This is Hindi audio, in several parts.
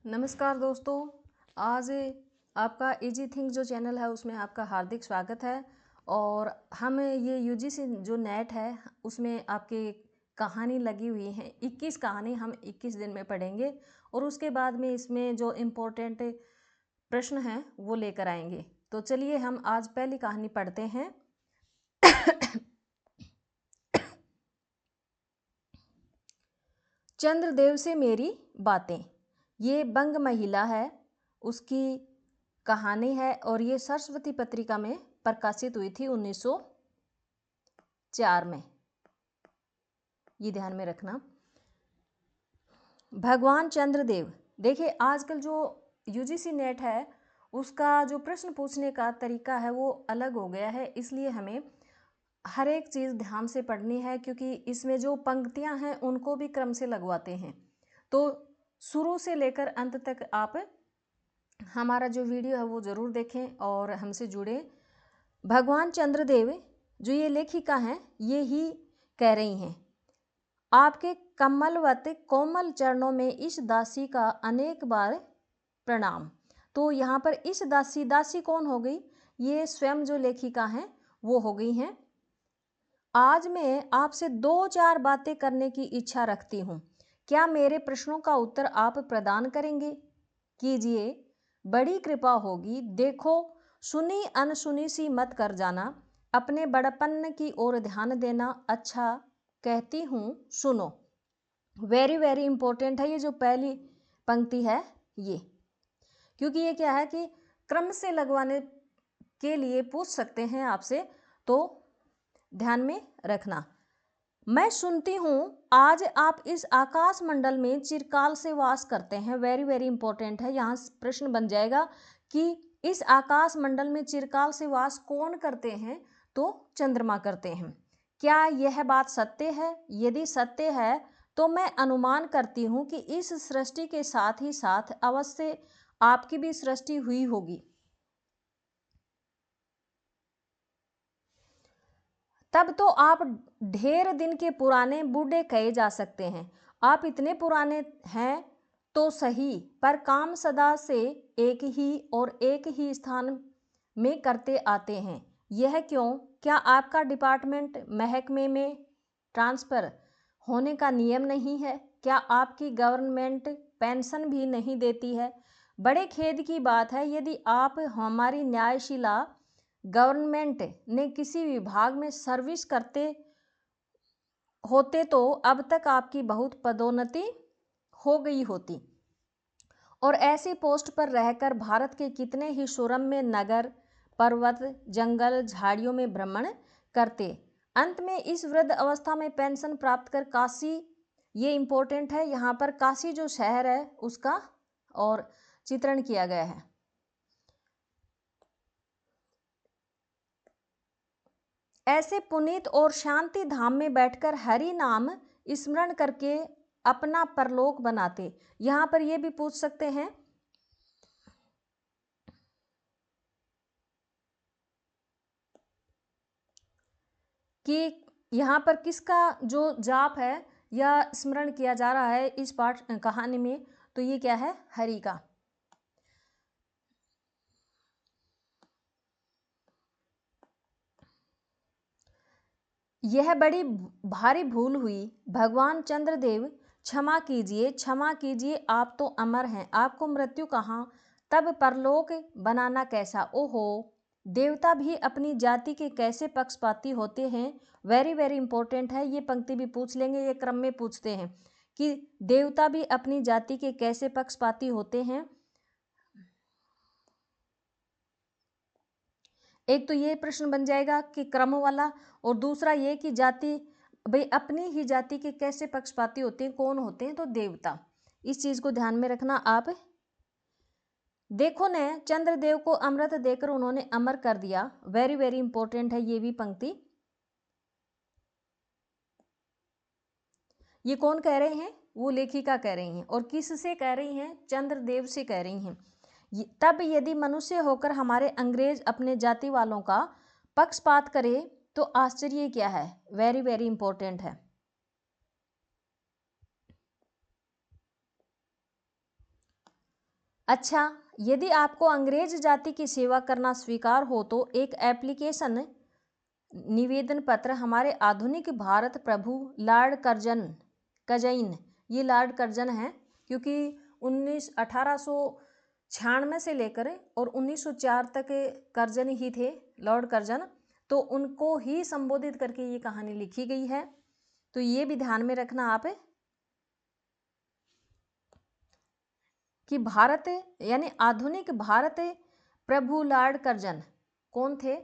नमस्कार दोस्तों। आज आपका इजी थिंक जो चैनल है उसमें आपका हार्दिक स्वागत है। और हम ये यूजीसी जो नेट है उसमें आपके कहानी लगी हुई है। 21 कहानी हम 21 दिन में पढ़ेंगे और उसके बाद में इसमें जो इम्पोर्टेंट प्रश्न हैं वो लेकर आएंगे। तो चलिए हम आज पहली कहानी पढ़ते हैं। चंद्रदेव से मेरी बातें। ये बंग महिला है, उसकी कहानी है और ये सरस्वती पत्रिका में प्रकाशित हुई थी 1904 में। ये ध्यान में रखना। भगवान चंद्रदेव। देखिए आजकल जो यूजीसी नेट है उसका जो प्रश्न पूछने का तरीका है वो अलग हो गया है, इसलिए हमें हर एक चीज़ ध्यान से पढ़नी है क्योंकि इसमें जो पंक्तियां हैं उनको भी क्रम से लगवाते हैं। तो शुरू से लेकर अंत तक आप हमारा जो वीडियो है वो ज़रूर देखें और हमसे जुड़ें। भगवान चंद्रदेव जो ये लेखिका हैं ये ही कह रही हैं, आपके कमलवत कोमल चरणों में इस दासी का अनेक बार प्रणाम। तो यहाँ पर इस दासी, दासी कौन हो गई? ये स्वयं जो लेखिका हैं वो हो गई हैं। आज मैं आपसे 2-4 बातें करने की इच्छा रखती हूँ। क्या मेरे प्रश्नों का उत्तर आप प्रदान करेंगे? कीजिए, बड़ी कृपा होगी। देखो, सुनी अनसुनी सी मत कर जाना। अपने बड़पन की ओर ध्यान देना। अच्छा कहती हूँ, सुनो। वेरी वेरी इंपॉर्टेंट है ये जो पहली पंक्ति है ये, क्योंकि ये क्या है कि क्रम से लगवाने के लिए पूछ सकते हैं आपसे, तो ध्यान में रखना। मैं सुनती हूँ आज आप इस आकाश मंडल में चिरकाल से वास करते हैं। वेरी वेरी इंपॉर्टेंट है। यहाँ प्रश्न बन जाएगा कि इस आकाश मंडल में चिरकाल से वास कौन करते हैं? तो चंद्रमा करते हैं। क्या यह बात सत्य है? यदि सत्य है तो मैं अनुमान करती हूँ कि इस सृष्टि के साथ ही साथ अवश्य आपकी भी सृष्टि हुई होगी। तब तो आप ढेर दिन के पुराने बूढ़े कहे जा सकते हैं। आप इतने पुराने हैं तो सही, पर काम सदा से एक ही और एक ही स्थान में करते आते हैं। यह क्यों? क्या आपका डिपार्टमेंट महकमे में ट्रांसफर होने का नियम नहीं है? क्या आपकी गवर्नमेंट पेंशन भी नहीं देती है? बड़े खेद की बात है, यदि आप हमारी न्यायशिला गवर्नमेंट ने किसी विभाग में सर्विस करते होते तो अब तक आपकी बहुत पदोन्नति हो गई होती और ऐसी पोस्ट पर रहकर भारत के कितने ही सुरम्य नगर, पर्वत, जंगल, झाड़ियों में भ्रमण करते। अंत में इस वृद्ध अवस्था में पेंशन प्राप्त कर काशी, ये इंपॉर्टेंट है, यहाँ पर काशी जो शहर है उसका और चित्रण किया गया है। ऐसे पुनीत और शांति धाम में बैठकर हरि नाम स्मरण करके अपना परलोक बनाते। यहाँ पर ये भी पूछ सकते हैं कि यहाँ पर किसका जो जाप है या स्मरण किया जा रहा है इस पाठ कहानी में, तो ये क्या है? हरि का। यह बड़ी भारी भूल हुई। भगवान चंद्रदेव क्षमा कीजिए, क्षमा कीजिए। आप तो अमर हैं, आपको मृत्यु कहाँ, तब परलोक बनाना कैसा? ओहो, देवता भी अपनी जाति के कैसे पक्षपाती होते हैं। वेरी वेरी इंपॉर्टेंट है, ये पंक्ति भी पूछ लेंगे, ये क्रम में पूछते हैं कि देवता भी अपनी जाति के कैसे पक्षपाती होते हैं। एक तो ये प्रश्न बन जाएगा कि क्रम वाला, और दूसरा ये कि जाति, भाई अपनी ही जाति के कैसे पक्षपाती होते हैं, कौन होते हैं? तो देवता। इस चीज को ध्यान में रखना आप। देखो ने चंद्रदेव को अमृत देकर उन्होंने अमर कर दिया। वेरी वेरी इंपॉर्टेंट है ये भी पंक्ति। ये कौन कह रहे हैं? वो लेखिका कह रही हैं। और किससे कह रही हैं? चंद्रदेव से कह रही हैं। तब यदि मनुष्य होकर हमारे अंग्रेज अपने जाति वालों का पक्षपात करे तो आश्चर्य क्या है? वेरी वेरी इंपॉर्टेंट है। अच्छा, यदि आपको अंग्रेज जाति की सेवा करना स्वीकार हो तो एक एप्लीकेशन निवेदन पत्र हमारे आधुनिक भारत प्रभु लॉर्ड कर्जन, ये लॉर्ड कर्जन है, क्योंकि 1896 से लेकर और 1904 तक कर्जन ही थे, लॉर्ड कर्जन, तो उनको ही संबोधित करके ये कहानी लिखी गई है। तो ये भी ध्यान में रखना आप कि भारत यानी आधुनिक भारत प्रभु लॉर्ड कर्जन कौन थे?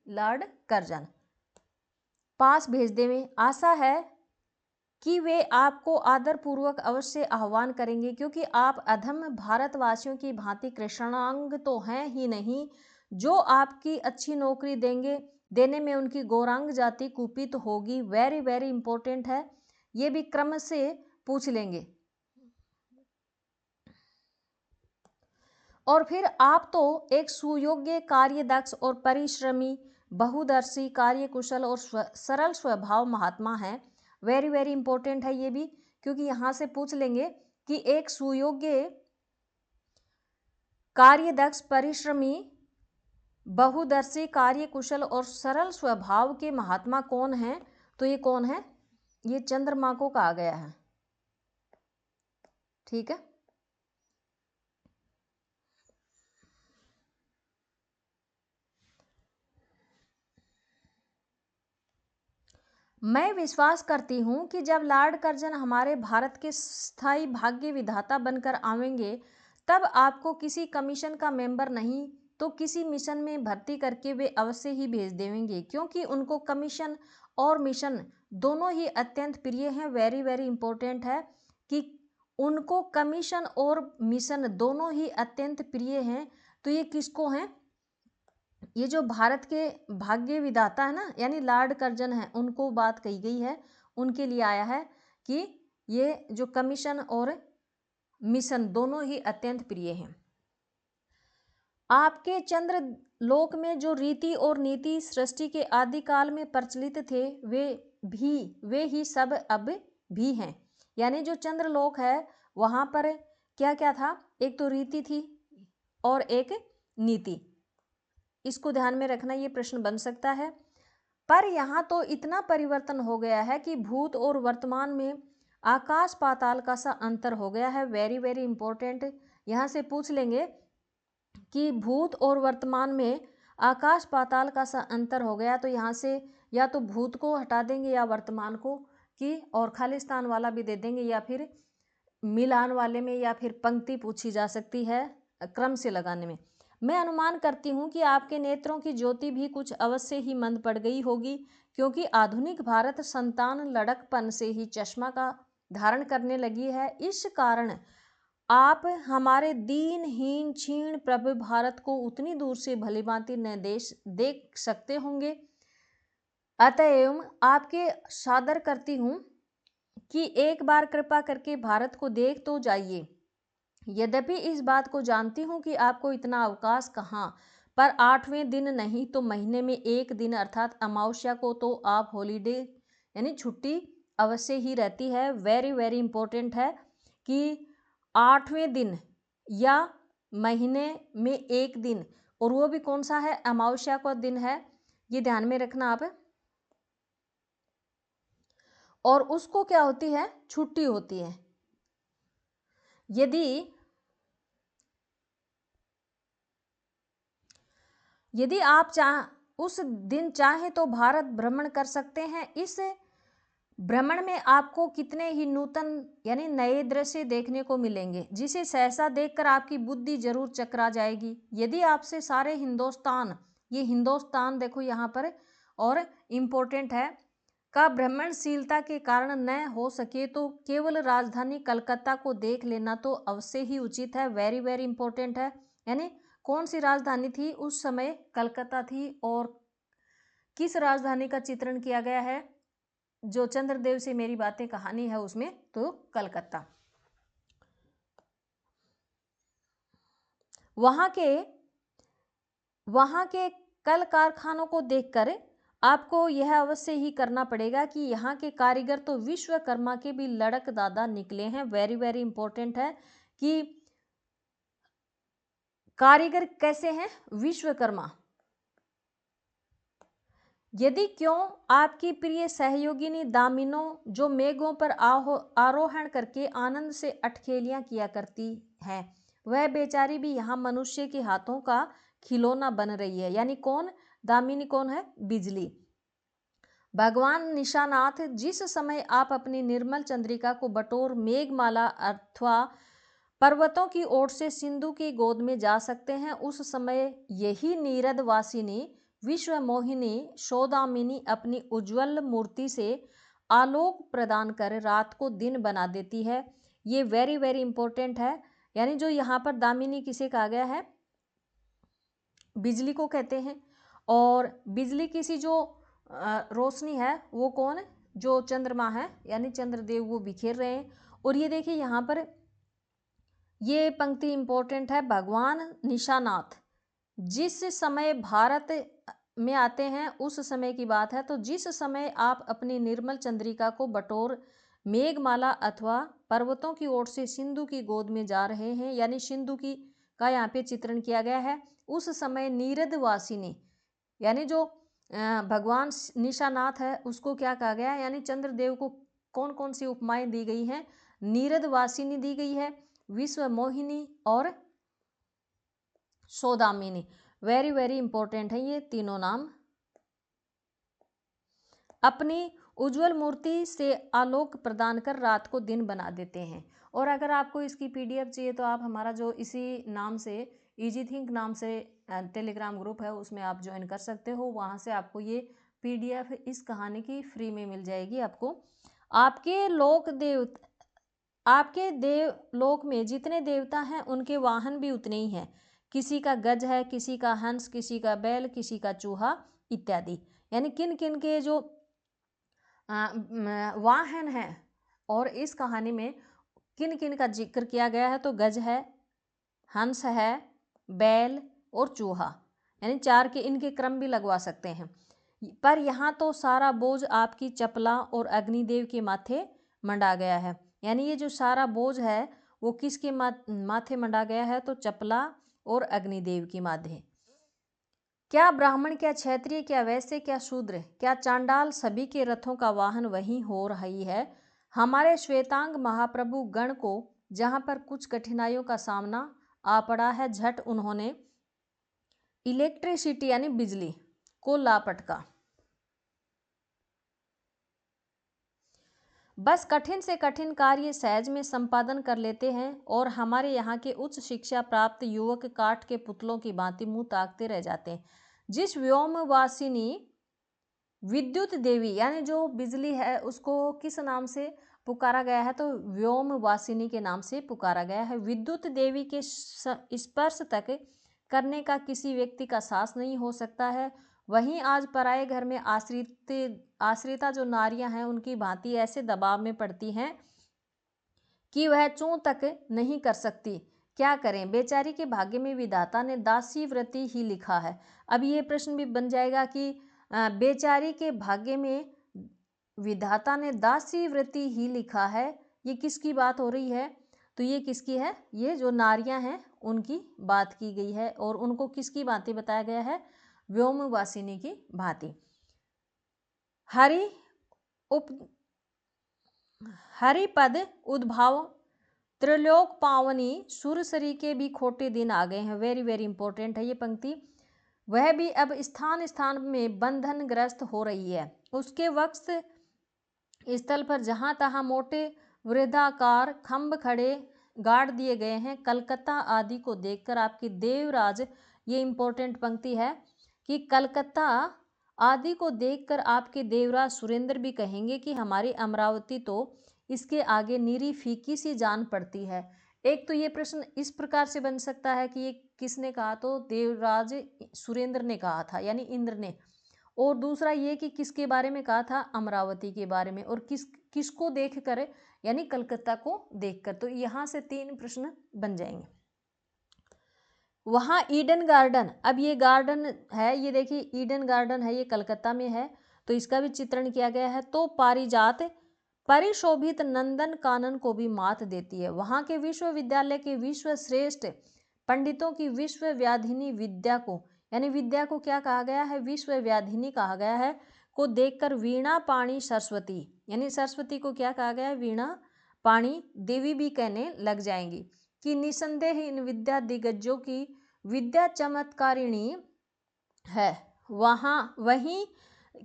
Lord Curzon. पास भेज देवें। आशा है कि वे आपको आदरपूर्वक अवश्य आह्वान करेंगे, क्योंकि आप अधम भारतवासियों की भांति कृष्णांग तो हैं ही नहीं, जो आपकी अच्छी नौकरी देने में उनकी गौरांग जाति कुपित होगी। वेरी वेरी इंपॉर्टेंट है, ये भी क्रम से पूछ लेंगे। और फिर आप तो एक सुयोग्य, कार्यदक्ष और परिश्रमी, बहुदर्शी, कार्यकुशल और सरल स्वभाव महात्मा हैं। वेरी वेरी इंपॉर्टेंट है ये भी, क्योंकि यहां से पूछ लेंगे कि एक सुयोग्य, कार्यदक्ष, परिश्रमी, बहुदर्शी, कार्यकुशल और सरल स्वभाव के महात्मा कौन हैं? तो ये कौन है? ये चंद्रमा को कहा गया है। ठीक है। मैं विश्वास करती हूँ कि जब लॉर्ड कर्जन हमारे भारत के स्थायी भाग्य विधाता बनकर आवेंगे, तब आपको किसी कमीशन का मेंबर नहीं तो किसी मिशन में भर्ती करके वे अवश्य ही भेज देंगे, क्योंकि उनको कमीशन और मिशन दोनों ही अत्यंत प्रिय हैं। वेरी वेरी इंपॉर्टेंट है कि उनको कमीशन और मिशन दोनों ही अत्यंत प्रिय हैं। तो ये किसको हैं? ये जो भारत के भाग्य विधाता है ना, यानी लॉर्ड कर्जन है, उनको बात कही गई है, उनके लिए आया है कि ये जो कमीशन और मिशन दोनों ही अत्यंत प्रिय हैं। आपके चंद्र लोक में जो रीति और नीति सृष्टि के आदिकाल में प्रचलित थे, वे ही सब अब भी हैं। यानी जो चंद्रलोक है वहां पर क्या क्या था? एक तो रीति थी और एक नीति। इसको ध्यान में रखना, ये प्रश्न बन सकता है। पर यहाँ तो इतना परिवर्तन हो गया है कि भूत और वर्तमान में आकाश पाताल का सा अंतर हो गया है। वेरी वेरी इंपॉर्टेंट, यहाँ से पूछ लेंगे कि भूत और वर्तमान में आकाश पाताल का सा अंतर हो गया, तो यहाँ से या तो भूत को हटा देंगे या वर्तमान को, कि और खालिस्तान वाला भी दे देंगे, या फिर मिलान वाले में, या फिर पंक्ति पूछी जा सकती है क्रम से लगाने में। मैं अनुमान करती हूँ कि आपके नेत्रों की ज्योति भी कुछ अवश्य ही मंद पड़ गई होगी, क्योंकि आधुनिक भारत संतान लड़कपन से ही चश्मा का धारण करने लगी है। इस कारण आप हमारे दीनहीन क्षीण प्रभु भारत को उतनी दूर से भलीभांति न देख सकते होंगे। अतएव आपके सादर करती हूँ कि एक बार कृपा करके भारत को देख तो जाइए। यद्यपि इस बात को जानती हूँ कि आपको इतना अवकाश कहाँ, पर 8वें दिन नहीं तो महीने में एक दिन अर्थात अमावस्या को तो आप हॉलीडे यानी छुट्टी अवश्य ही रहती है। वेरी वेरी इंपॉर्टेंट है कि 8वें दिन या महीने में एक दिन, और वो भी कौन सा है? अमावस्या का दिन है, ये ध्यान में रखना आप। और उसको क्या होती है? छुट्टी होती है। यदि आप उस दिन चाहें तो भारत भ्रमण कर सकते हैं। इस भ्रमण में आपको कितने ही नूतन यानी नए दृश्य देखने को मिलेंगे, जिसे सहसा देखकर आपकी बुद्धि जरूर चकरा जाएगी। यदि आपसे सारे हिंदुस्तान, ये हिंदुस्तान देखो यहाँ पर और इम्पोर्टेंट है, का भ्रमणशीलता के कारण न हो सके तो केवल राजधानी कलकत्ता को देख लेना तो अवश्य ही उचित है। वेरी वेरी इंपॉर्टेंट है। यानी कौन सी राजधानी थी उस समय? कलकत्ता थी। और किस राजधानी का चित्रण किया गया है? जो चंद्रदेव से मेरी बातें कहानी है उसमें, तो कलकत्ता। वहां के कल कारखानों को देखकर आपको यह अवश्य ही करना पड़ेगा कि यहाँ के कारीगर तो विश्वकर्मा के भी लड़क दादा निकले हैं। वेरी वेरी इंपॉर्टेंट है कि कारीगर कैसे हैं? विश्वकर्मा। यदि क्यों आपकी प्रिय सहयोगिनी दामिनो, जो मेघों पर आरोहण करके आनंद से अटखेलियां किया करती है, वह बेचारी भी यहाँ मनुष्य के हाथों का खिलौना बन रही है। यानी कौन? दामिनी कौन है? बिजली। भगवान निशानाथ, जिस समय आप अपनी निर्मल चंद्रिका को बटोर मेघमाला अथवा पर्वतों की ओर से सिंधु की गोद में जा सकते हैं, उस समय यही नीरद वासिनी विश्व मोहिनी सौदामिनी अपनी उज्जवल मूर्ति से आलोक प्रदान कर रात को दिन बना देती है। ये वेरी वेरी इंपॉर्टेंट है। यानी जो यहाँ पर दामिनी किसे कहा गया है? बिजली को कहते हैं। और बिजली की सी जो रोशनी है वो कौन है? जो चंद्रमा है, यानी चंद्रदेव वो बिखेर रहे हैं। और ये देखिए यहाँ पर ये पंक्ति इंपॉर्टेंट है। भगवान निशानाथ जिस समय भारत में आते हैं उस समय की बात है। तो जिस समय आप अपनी निर्मल चंद्रिका को बटोर मेघमाला अथवा पर्वतों की ओर से सिंधु की गोद में जा रहे हैं, यानी सिंधु की का यहाँ पे चित्रण किया गया है, उस समय नीरद वासिनी, यानी जो भगवान निशानाथ है उसको क्या कहा गया है? यानी चंद्रदेव को कौन कौन सी उपमाएं दी गई हैं? नीरद वासिनी दी गई है, विश्व मोहिनी और सौदामिनी। वेरी वेरी इंपॉर्टेंट है ये तीनों नाम। अपनी उज्जवल मूर्ति से आलोक प्रदान कर रात को दिन बना देते हैं। और अगर आपको इसकी पीडीएफ चाहिए तो आप हमारा जो इसी नाम से इजी थिंक नाम से टेलीग्राम ग्रुप है उसमें आप ज्वाइन कर सकते हो। वहाँ से आपको ये पीडीएफ इस कहानी की फ्री में मिल जाएगी आपको। आपके देवलोक में जितने देवता हैं उनके वाहन भी उतने ही हैं। किसी का गज है, किसी का हंस, किसी का बैल, किसी का चूहा इत्यादि। यानी किन किन के जो वाहन हैं और इस कहानी में किन किन का जिक्र किया गया है, तो गज है, हंस है, बैल और चूहा, यानी चार के इनके क्रम भी लगवा सकते हैं। पर यहाँ तो सारा बोझ आपकी चपला और अग्निदेव के माथे मंडा गया है। यानी ये जो सारा बोझ है वो किसके माथे मंडा गया है? तो चपला और अग्निदेव की माथे। क्या ब्राह्मण, क्या क्षत्रिय, क्या वैश्य, क्या शूद्र, क्या चांडाल, सभी के रथों का वाहन वही हो रही है। हमारे श्वेतांग महाप्रभु गण को जहाँ पर कुछ कठिनाइयों का सामना आ पड़ा है, झट उन्होंने इलेक्ट्रिसिटी यानी बिजली को लापटका। बस कठिन से कठिन कार्य सहज में संपादन कर लेते हैं और हमारे यहाँ के उच्च शिक्षा प्राप्त युवक काठ के पुतलों की भांति मुंह ताकते रह जाते हैं। जिस व्योमवासिनी विद्युत देवी, यानी जो बिजली है उसको किस नाम से पुकारा गया है? तो व्योमवासिनी के नाम से पुकारा गया है। विद्युत देवी के स्पर्श तक करने का किसी व्यक्ति का साहस नहीं हो सकता है। वहीं आज पराये घर में आश्रिता जो नारियां हैं उनकी भांति ऐसे दबाव में पड़ती हैं कि वह चूं तक नहीं कर सकती। क्या करें? बेचारी के भाग्य में विधाता ने दासी व्रति ही लिखा है। अब ये प्रश्न भी बन जाएगा कि बेचारी के भाग्य में विधाता ने दासी व्रति ही लिखा है, ये किसकी बात हो रही है? तो ये किसकी है? ये जो नारियां हैं उनकी बात की गई है। और उनको किसकी भांति बताया गया है? व्योमवासिनी की भांति। हरिपद उद्भाव त्रिलोक पावनी सुरसरी के भी खोटे दिन आ गए हैं। वेरी वेरी इंपॉर्टेंट है ये पंक्ति। वह भी अब स्थान स्थान में बंधन ग्रस्त हो रही है। उसके वक्त स्थल पर जहां तहां मोटे वृद्धाकार खंभ खड़े गाड़ दिए गए हैं। कलकत्ता आदि को देखकर आपकी देवराज, ये इंपॉर्टेंट पंक्ति है कि कलकत्ता आदि को देखकर आपके देवराज सुरेंद्र भी कहेंगे कि हमारी अमरावती तो इसके आगे निरी फीकी सी जान पड़ती है। एक तो ये प्रश्न इस प्रकार से बन सकता है कि ये किसने कहा? तो देवराज सुरेंद्र ने कहा था, यानी इंद्र ने। और दूसरा ये कि किसके बारे में कहा था? अमरावती के बारे में। और किसको देखकर? यानी कलकत्ता को देखकर। तो यहाँ से 3 प्रश्न बन जाएंगे। वहाँ ईडन गार्डन, अब ये गार्डन है, ये देखिए ईडन गार्डन है, ये कलकत्ता में है, तो इसका भी चित्रण किया गया है। तो पारिजात परिशोभित नंदन कानन को भी मात देती है। वहाँ के विश्वविद्यालय के विश्व श्रेष्ठ पंडितों की विश्वव्याधिनी विद्या को, यानी विद्या को क्या कहा गया है, विश्वव्याधिनी कहा गया है, को देखकर वीणा पाणी सरस्वती, यानी सरस्वती को क्या कहा गया है, वीणा पाणी देवी भी कहने लग जाएंगी, कि निसंदेह इन विद्या दिग्गजों की विद्या चमत्कारिणी है। वहीं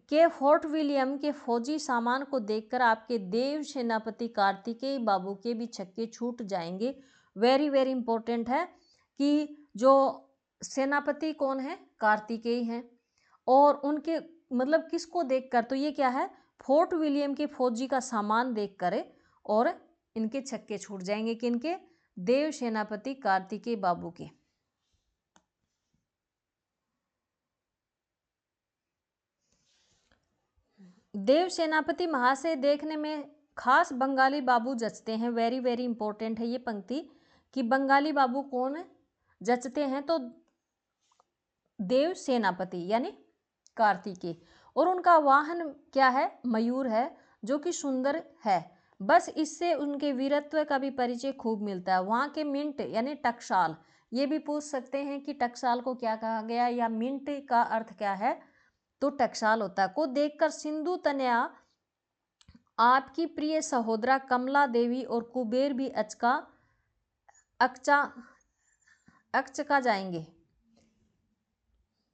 के फोर्ट विलियम के फौजी सामान को देखकर आपके देव सेनापति कार्तिकेय बाबू के भी छक्के छूट जाएंगे। वेरी वेरी इंपॉर्टेंट है कि जो सेनापति कौन है, कार्तिकेय हैं, और उनके मतलब किसको देखकर, तो ये क्या है, फोर्ट विलियम के फौजी का सामान देखकर, और इनके छक्के छूट जाएंगे, किनके, देव सेनापति कार्तिकेय बाबू के। देव सेनापति महाशय देखने में खास बंगाली बाबू जचते हैं। वेरी वेरी इंपॉर्टेंट है ये पंक्ति कि बंगाली बाबू कौन जचते हैं, तो देव सेनापति यानी कार्तिकेय, और उनका वाहन क्या है, मयूर है, जो कि सुंदर है। बस इससे उनके वीरत्व का भी परिचय खूब मिलता है। वहाँ के मिंट यानी टकसाल, ये भी पूछ सकते हैं कि टकसाल को क्या कहा गया, या मिंट का अर्थ क्या है, तो टकसाल होता है, को देखकर सिंधु तनया आपकी प्रिय सहोदरा कमला देवी और कुबेर भी अचका जाएंगे।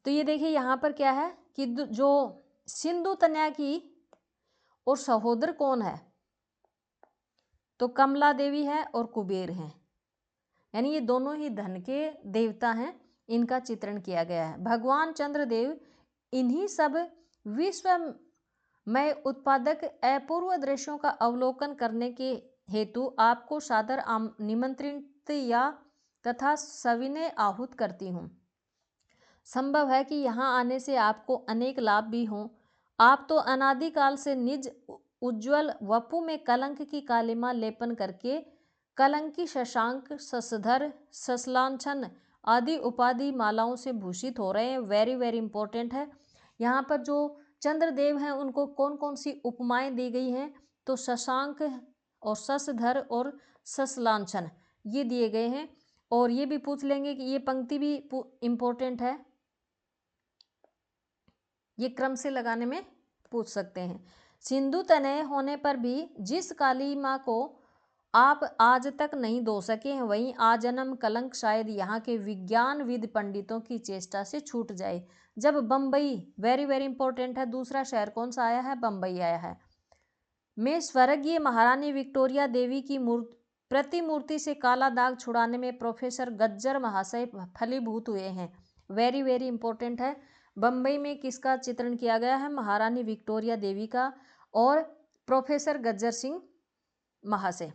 तो ये देखिए यहाँ पर क्या है कि जो सिंधु तनया की और सहोदर कौन है, तो कमला देवी है और कुबेर हैं, यानी ये दोनों ही धन के देवता हैं, इनका चित्रण किया गया है। भगवान चंद्रदेव इन्हीं सब विश्वमय उत्पादक अपूर्व दृश्यों का अवलोकन करने के हेतु आपको सादर निमंत्रित या तथा सविनय आहूत करती हूँ। संभव है कि यहाँ आने से आपको अनेक लाभ भी हों। आप तो अनादिकाल से निज उज्ज्वल वपु में कलंक की कालिमा लेपन करके कलंकी, शशांक, ससधर, ससलांछन आदि उपाधि मालाओं से भूषित हो रहे हैं। वेरी वेरी इंपॉर्टेंट है। यहाँ पर जो चंद्रदेव हैं उनको कौन कौन सी उपमाएं दी गई हैं, तो शशांक और ससधर और ससलांछन ये दिए गए हैं। और ये भी पूछ लेंगे कि ये पंक्ति भी इंपॉर्टेंट है, ये क्रम से लगाने में पूछ सकते हैं। सिंधु तनय होने पर भी जिस काली माँ को आप आज तक नहीं धो सके हैं, वहीं आजन्म कलंक शायद यहाँ के विज्ञानविद पंडितों की चेष्टा से छूट जाए। जब बम्बई, वेरी वेरी इंपॉर्टेंट है, दूसरा शहर कौन सा आया है, बम्बई आया है, में स्वर्गीय महारानी विक्टोरिया देवी की प्रतिमूर्ति से काला दाग छुड़ाने में प्रोफेसर गज्जर महाशय फलीभूत हुए हैं। वेरी वेरी इंपॉर्टेंट है। बम्बई में किसका चित्रण किया गया है, महारानी विक्टोरिया देवी का और प्रोफेसर गज्जर सिंह महाशय।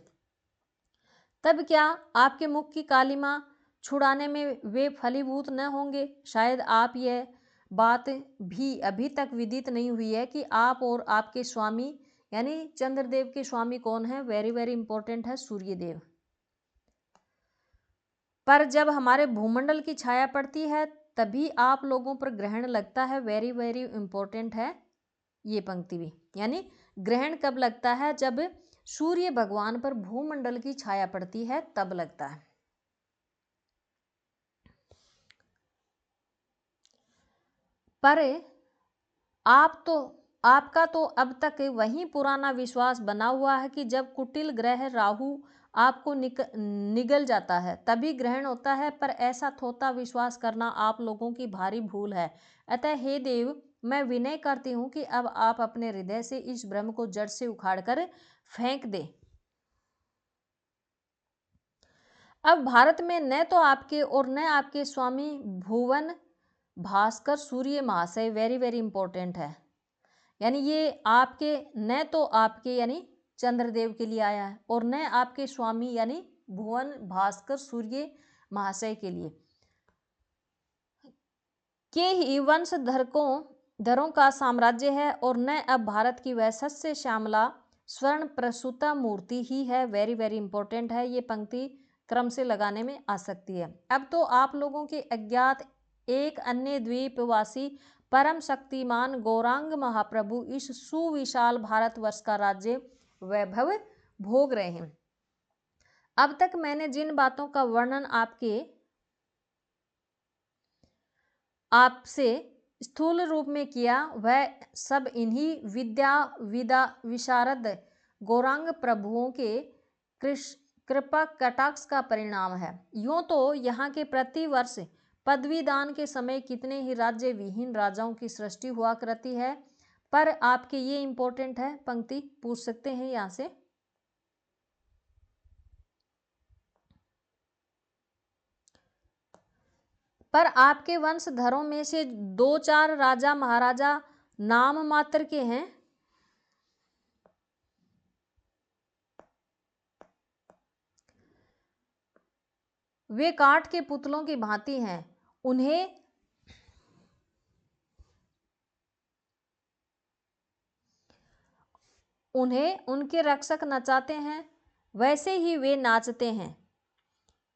तब क्या आपके मुख की कालिमा छुड़ाने में वे फलीभूत न होंगे? शायद आप यह बात भी अभी तक विदित नहीं हुई है कि आप और आपके स्वामी यानी चंद्रदेव के स्वामी कौन है, वेरी वेरी इंपॉर्टेंट है, सूर्यदेव। पर जब हमारे भूमंडल की छाया पड़ती है तभी आप लोगों पर ग्रहण लगता है। वेरी वेरी इंपॉर्टेंट है ये पंक्ति भी, यानी ग्रहण कब लगता है, जब सूर्य भगवान पर भूमंडल की छाया पड़ती है तब लगता है। पर आपका तो अब तक वही पुराना विश्वास बना हुआ है कि जब कुटिल ग्रह राहु आपको निगल जाता है तभी ग्रहण होता है, पर ऐसा थोथा विश्वास करना आप लोगों की भारी भूल है। अतः हे देव, मैं विनय करती हूँ कि अब आप अपने हृदय से इस भ्रम को जड़ से उखाड़कर फेंक दे। अब भारत में न तो आपके और न आपके स्वामी भुवन भास्कर सूर्य महाशय, वेरी वेरी इंपॉर्टेंट है, यानी ये आपके न तो आपके यानी चंद्रदेव के लिए आया है और न आपके स्वामी यानी भुवन भास्कर सूर्य महाशय के लिए के ही वंशधरों का साम्राज्य है और न अब भारत की वह सस्य श्यामला स्वर्ण प्रसूता मूर्ति ही है। वेरी वेरी इंपॉर्टेंट है, ये पंक्ति क्रम से लगाने में आ सकती है। अब तो आप लोगों के अज्ञात एक अन्य द्वीपवासी परम शक्तिमान गौरांग महाप्रभु इस सुविशाल भारतवर्ष का राज्य वैभव भोग रहे हैं। अब तक मैंने जिन बातों का वर्णन आपके आपसे स्थूल रूप में किया, वह सब इन्हीं विद्या विदा विशारद गौरांग प्रभुओं के कृपा कटाक्ष का परिणाम है। यूं तो यहाँ के प्रतिवर्ष पदवीदान के समय कितने ही राज्य विहीन राजाओं की सृष्टि हुआ करती है, पर आपके ये इंपॉर्टेंट है, पंक्ति पूछ सकते हैं यहाँ से। पर आपके वंशधरों में से 2-4 राजा महाराजा नाम मात्र के हैं। वे काठ के पुतलों की भांति हैं, उन्हें उनके रक्षक नचाते हैं, वैसे ही वे नाचते हैं।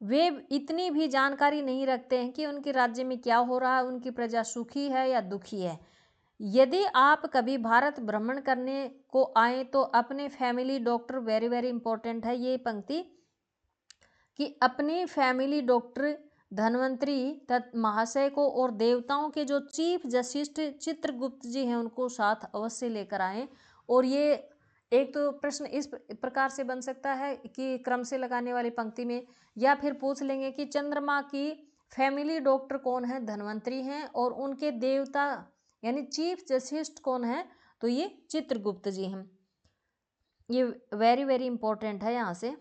वे इतनी भी जानकारी नहीं रखते हैं कि उनके राज्य में क्या हो रहा है, उनकी प्रजा सुखी है या दुखी है। यदि आप कभी भारत भ्रमण करने को आए तो अपने family doctor, very very important है ये पंक्ति, कि अपनी फैमिली डॉक्टर धन्वंतरी महाशय को और देवताओं के जो चीफ जस्टिस चित्रगुप्त जी हैं उनको साथ अवश्य लेकर आएं। और ये एक तो प्रश्न इस प्रकार से बन सकता है कि क्रम से लगाने वाली पंक्ति में, या फिर पूछ लेंगे कि चंद्रमा की फैमिली डॉक्टर कौन है, धन्वंतरी हैं, और उनके देवता यानी चीफ जस्टिस कौन है, तो ये चित्रगुप्त जी हैं। ये वेरी वेरी इंपॉर्टेंट है। यहाँ से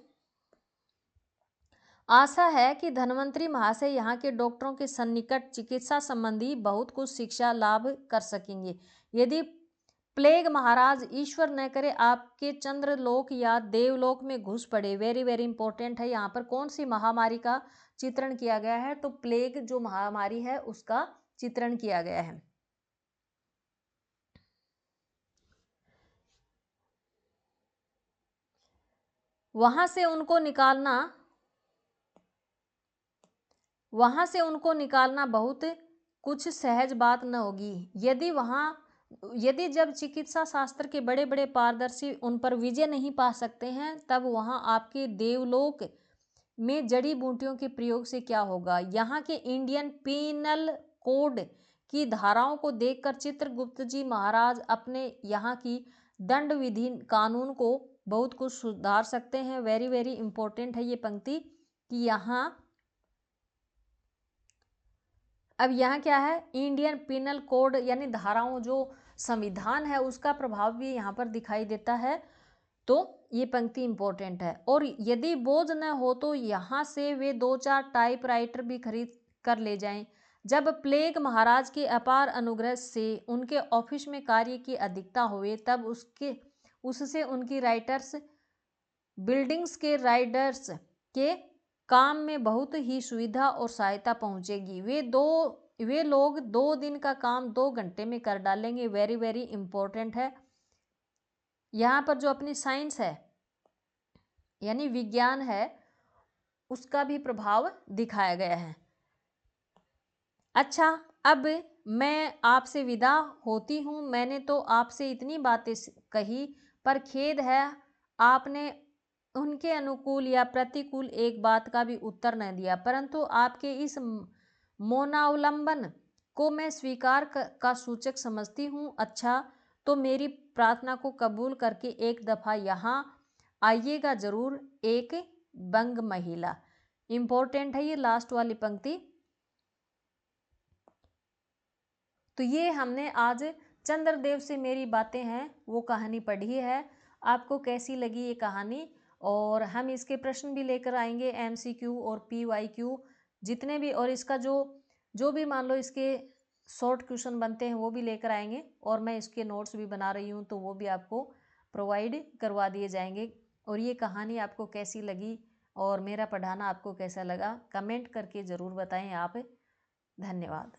आशा है कि धन्वंतरी महाशय यहाँ के डॉक्टरों के सन्निकट चिकित्सा संबंधी बहुत कुछ शिक्षा लाभ कर सकेंगे। यदि प्लेग महाराज ईश्वर न करे आपके चंद्रलोक या देवलोक में घुस पड़े, वेरी वेरी इंपॉर्टेंट है, यहाँ पर कौन सी महामारी का चित्रण किया गया है, तो प्लेग जो महामारी है उसका चित्रण किया गया है। वहां से उनको निकालना बहुत कुछ सहज बात न होगी। यदि जब चिकित्सा शास्त्र के बड़े बड़े पारदर्शी उन पर विजय नहीं पा सकते हैं, तब वहां आपके देवलोक में जड़ी बूटियों के प्रयोग से क्या होगा। यहाँ के इंडियन पीनल कोड की धाराओं को देखकर चित्रगुप्त जी महाराज अपने यहाँ की दंड विधि कानून को बहुत कुछ सुधार सकते हैं। वेरी वेरी इंपॉर्टेंट है ये पंक्ति कि यहाँ, अब यहाँ क्या है, इंडियन पीनल कोड यानी धाराओं, जो संविधान है उसका प्रभाव भी यहाँ पर दिखाई देता है, तो ये पंक्ति इंपॉर्टेंट है। और यदि बोझ न हो तो यहाँ से वे 2-4 टाइपराइटर भी खरीद कर ले जाएं। जब प्लेग महाराज के अपार अनुग्रह से उनके ऑफिस में कार्य की अधिकता हुए, तब उससे उनकी राइटर्स बिल्डिंग्स के राइडर्स के काम में बहुत ही सुविधा और सहायता पहुंचेगी। वे लोग 2 दिन का काम 2 घंटे में कर डालेंगे। वेरी वेरी इंपॉर्टेंट है। यहाँ पर जो अपनी साइंस है यानी विज्ञान है उसका भी प्रभाव दिखाया गया है। अच्छा, अब मैं आपसे विदा होती हूँ। मैंने तो आपसे इतनी बातें कही, पर खेद है आपने उनके अनुकूल या प्रतिकूल एक बात का भी उत्तर न दिया, परंतु आपके इस मौनावलंबन को मैं स्वीकार का सूचक समझती हूँ। अच्छा, तो मेरी प्रार्थना को कबूल करके एक दफ़ा यहाँ आइएगा ज़रूर। एक बंग महिला, इम्पोर्टेंट है ये लास्ट वाली पंक्ति। तो ये हमने आज चंद्रदेव से मेरी बातें हैं वो कहानी पढ़ी है। आपको कैसी लगी ये कहानी, और हम इसके प्रश्न भी लेकर आएंगे, MCQ और PYQ जितने भी, और इसका जो भी मान लो इसके शॉर्ट क्वेश्चन बनते हैं वो भी लेकर आएंगे, और मैं इसके नोट्स भी बना रही हूँ तो वो भी आपको प्रोवाइड करवा दिए जाएंगे। और ये कहानी आपको कैसी लगी और मेरा पढ़ाना आपको कैसा लगा, कमेंट करके ज़रूर बताएं आप। धन्यवाद।